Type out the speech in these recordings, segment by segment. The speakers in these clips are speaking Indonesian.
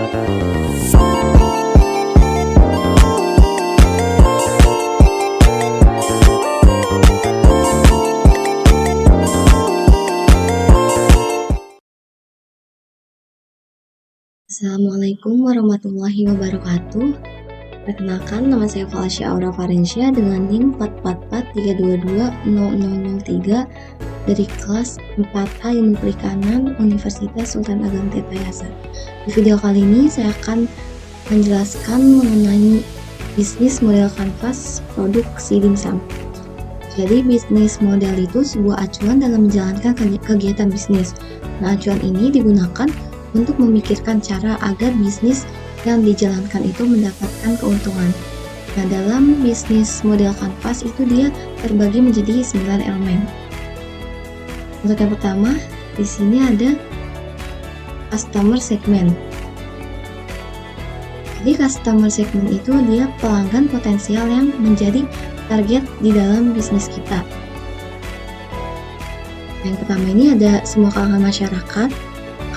Assalamualaikum warahmatullahi wabarakatuh. Perkenalkan, nama saya Falasya Aura Farensia dengan NIM 444322003 dari kelas 4A Ilmu Perikanan Universitas Sultan Agam Tirta Yasa. Di video kali ini saya akan menjelaskan mengenai bisnis model kanvas produk si dimsum. Jadi bisnis model itu sebuah acuan dalam menjalankan kegiatan bisnis. Nah, acuan ini digunakan untuk memikirkan cara agar bisnis yang dijalankan itu mendapatkan keuntungan. Nah, dalam bisnis model kanvas itu dia terbagi menjadi 9 elemen. Untuk yang pertama, di sini ada customer segment. Jadi customer segment itu dia pelanggan potensial yang menjadi target di dalam bisnis kita. Yang pertama ini ada semua kalangan masyarakat,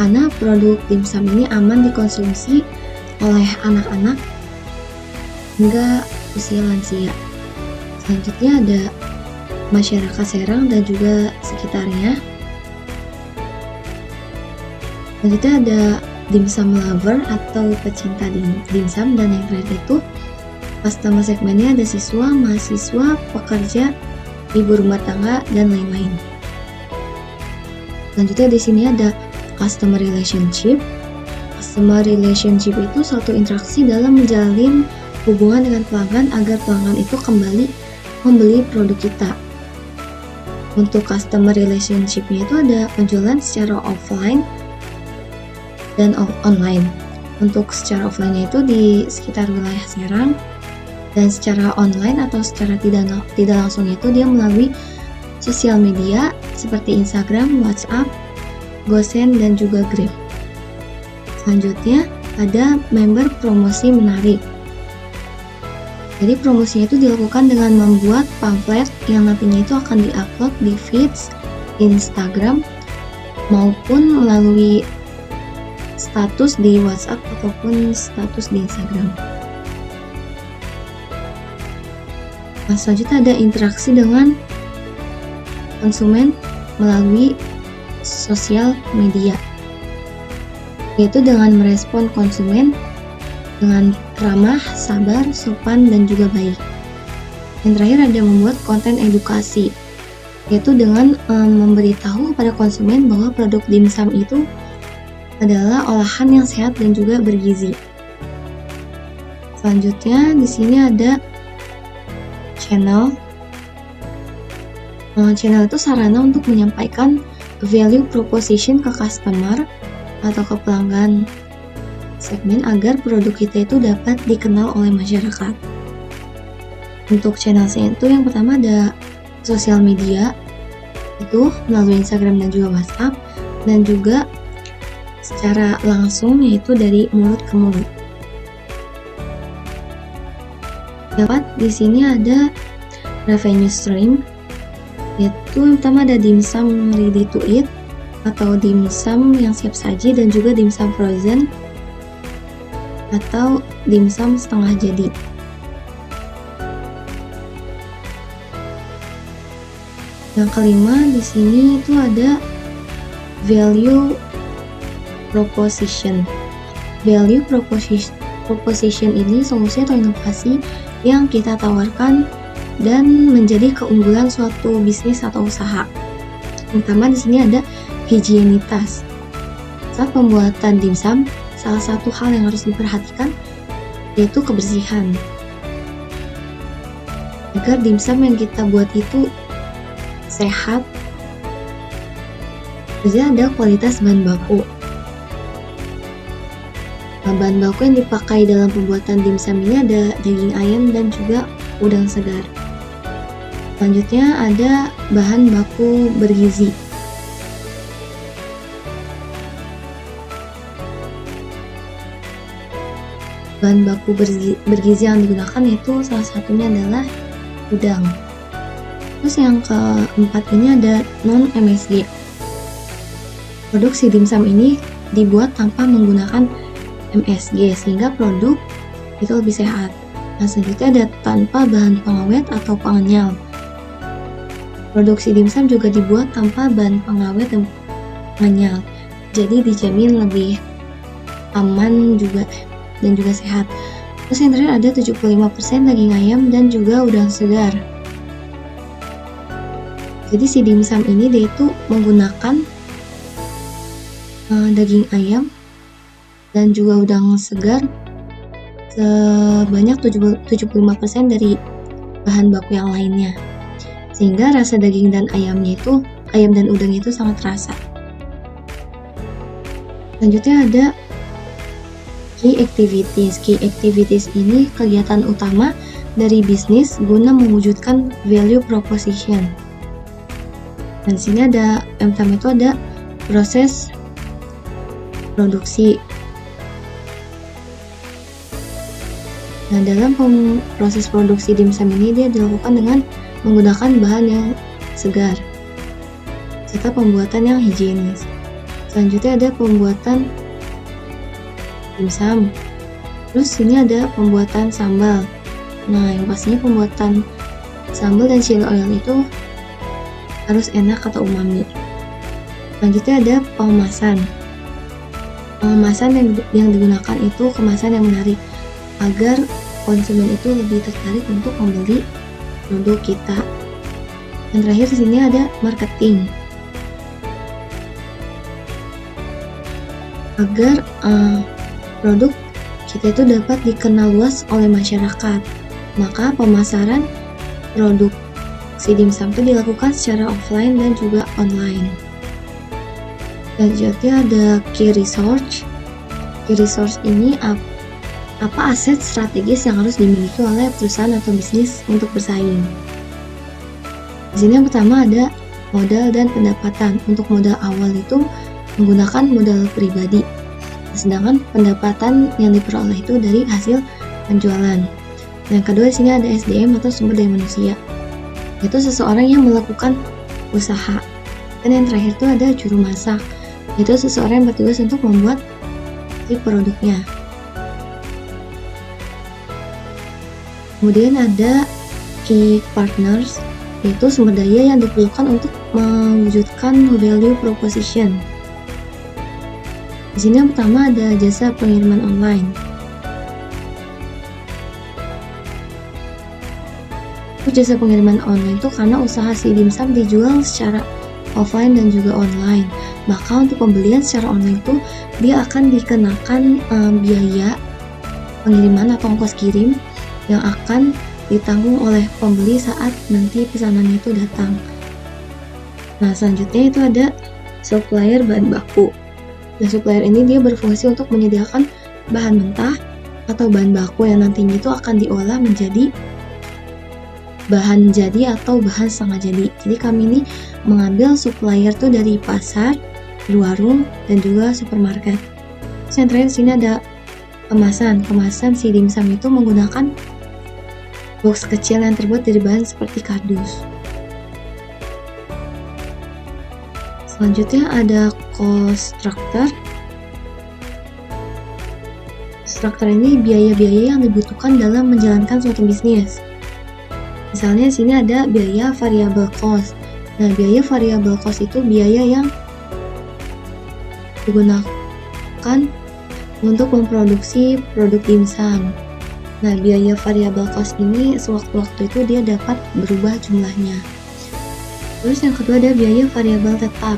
karena produk dimsum ini aman dikonsumsi oleh anak-anak hingga usia lansia. Selanjutnya ada masyarakat Serang dan juga sekitarnya. Selanjutnya ada dimsum lover atau pecinta dimsum, dan yang terakhir itu customer segmennya ada siswa, mahasiswa, pekerja, ibu rumah tangga, dan lain-lain. Selanjutnya di sini ada customer relationship. Customer relationship itu suatu interaksi dalam menjalin hubungan dengan pelanggan agar pelanggan itu kembali membeli produk kita. Untuk customer relationship-nya itu ada penjualan secara offline dan online. Untuk secara offline-nya itu di sekitar wilayah Serang, dan secara online atau secara tidak langsungnya itu dia melalui sosial media seperti Instagram, WhatsApp, GoSend, dan juga Grab. Selanjutnya ada member promosi menarik. Jadi promosinya itu dilakukan dengan membuat pamflet yang nantinya itu akan diupload di feeds Instagram maupun melalui status di WhatsApp ataupun status di Instagram. Nah, selanjutnya ada interaksi dengan konsumen melalui sosial media, yaitu dengan merespon konsumen dengan ramah, sabar, sopan, dan juga baik. Yang terakhir ada membuat konten edukasi, yaitu dengan memberitahu kepada konsumen bahwa produk dimsum itu adalah olahan yang sehat dan juga bergizi. Selanjutnya di sini ada channel. Channel itu sarana untuk menyampaikan value proposition ke customer atau ke pelanggan segmen agar produk kita itu dapat dikenal oleh masyarakat. Untuk channel-nya itu yang pertama ada sosial media, itu melalui Instagram dan juga WhatsApp, dan juga secara langsung yaitu dari mulut ke mulut. Dapat di sini ada revenue stream, yaitu yang pertama ada dimsum ready to eat atau dimsum yang siap saji, dan juga dimsum frozen atau dimsum setengah jadi. Yang kelima di sini itu ada value proposition. Value proposition ini solusi atau inovasi yang kita tawarkan dan menjadi keunggulan suatu bisnis atau usaha. Pertama di sini ada higienitas. Saat pembuatan dimsum, salah satu hal yang harus diperhatikan yaitu kebersihan. Agar dimsum yang kita buat itu sehat, juga ada kualitas bahan baku. Bahan baku yang dipakai dalam pembuatan dimsum ini ada daging ayam dan juga udang segar. Selanjutnya ada bahan baku bergizi. Bahan baku bergizi yang digunakan yaitu salah satunya adalah udang. Terus yang keempat ini ada non-MSG. Produk si dimsum ini dibuat tanpa menggunakan MSG sehingga produk itu lebih sehat. Nah, selanjutnya ada tanpa bahan pengawet atau penganyal. Produksi dimsum juga dibuat tanpa bahan pengawet dan penganyal, jadi dijamin lebih aman juga dan juga sehat. Terus yang terakhir ada 75% daging ayam dan juga udang segar. Jadi si dimsum ini dia itu menggunakan daging ayam dan juga udang segar sebanyak 75% dari bahan baku yang lainnya. Sehingga rasa daging dan ayam dan udang itu sangat terasa. Selanjutnya ada key activities. Key activities ini kegiatan utama dari bisnis guna mewujudkan value proposition. Dan sini ada yang pertama itu ada proses produksi. Nah, dalam proses produksi dimsum ini dia dilakukan dengan menggunakan bahan yang segar serta pembuatan yang higienis. Selanjutnya ada pembuatan dimsum. Terus sini ada pembuatan sambal. Nah, yang pastinya pembuatan sambal dan chili oil itu harus enak atau umami. Selanjutnya ada pengemasan. Pengemasan yang digunakan itu kemasan yang menarik agar konsumen itu lebih tertarik untuk membeli produk kita. Dan terakhir di sini ada marketing. Agar produk kita itu dapat dikenal luas oleh masyarakat, maka pemasaran produk si dimsum itu dilakukan secara offline dan juga online. Selanjutnya ada key resource. Key resource ini apa aset strategis yang harus dimiliki oleh perusahaan atau bisnis untuk bersaing. Di sini yang pertama ada modal dan pendapatan. Untuk modal awal itu menggunakan modal pribadi, sedangkan pendapatan yang diperoleh itu dari hasil penjualan. Yang kedua di sini ada SDM atau sumber daya manusia, yaitu seseorang yang melakukan usaha. Dan yang terakhir itu ada juru masak, yaitu seseorang yang bertugas untuk membuat si produknya. Kemudian ada key partners, yaitu sumber daya yang diperlukan untuk mewujudkan value proposition. Di sini yang pertama ada jasa pengiriman online. Jasa pengiriman online itu karena usaha si dimsum dijual secara offline dan juga online. Maka untuk pembelian secara online itu dia akan dikenakan biaya pengiriman atau ongkos kirim yang akan ditanggung oleh pembeli saat nanti pesanannya itu datang. Nah, selanjutnya itu ada supplier bahan baku. Nah, supplier ini dia berfungsi untuk menyediakan bahan mentah atau bahan baku yang nantinya itu akan diolah menjadi bahan jadi atau bahan setengah jadi. Jadi kami ini mengambil supplier tuh dari pasar, warung, dan juga supermarket. Terus yang terakhir sini ada kemasan. Kemasan si dimsum itu menggunakan box kecil yang terbuat dari bahan seperti kardus. Selanjutnya ada cost structure. Struktur ini biaya-biaya yang dibutuhkan dalam menjalankan suatu bisnis. Misalnya di sini ada biaya variable cost. Nah, biaya variable cost itu biaya yang digunakan untuk memproduksi produk dimsum. Nah, biaya variable cost ini sewaktu-waktu itu dia dapat berubah jumlahnya. Terus yang kedua ada biaya variabel tetap.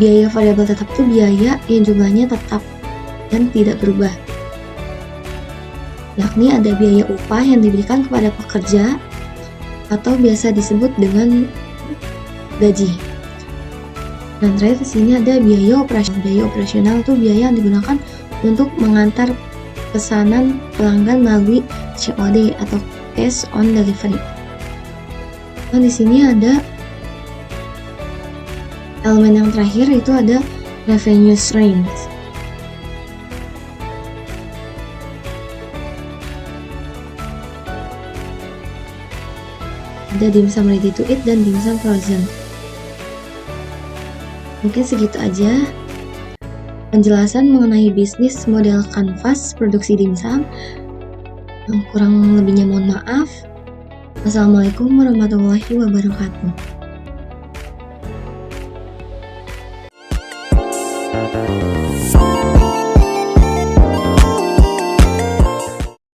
Biaya variabel tetap itu biaya yang jumlahnya tetap dan tidak berubah. Yakni ada biaya upah yang diberikan kepada pekerja atau biasa disebut dengan gaji. Dan terakhir di sini ada biaya operasional. Biaya operasional itu biaya yang digunakan untuk mengantar pesanan pelanggan melalui COD atau cash on delivery. Nah, di sini ada elemen yang terakhir itu ada revenue streams. Ada dimsum ready to eat dan dimsum frozen. Mungkin segitu aja. penjelasan mengenai bisnis model kanvas produksi dimsum. Yang kurang lebihnya mohon maaf. Wassalamualaikum warahmatullahi wabarakatuh.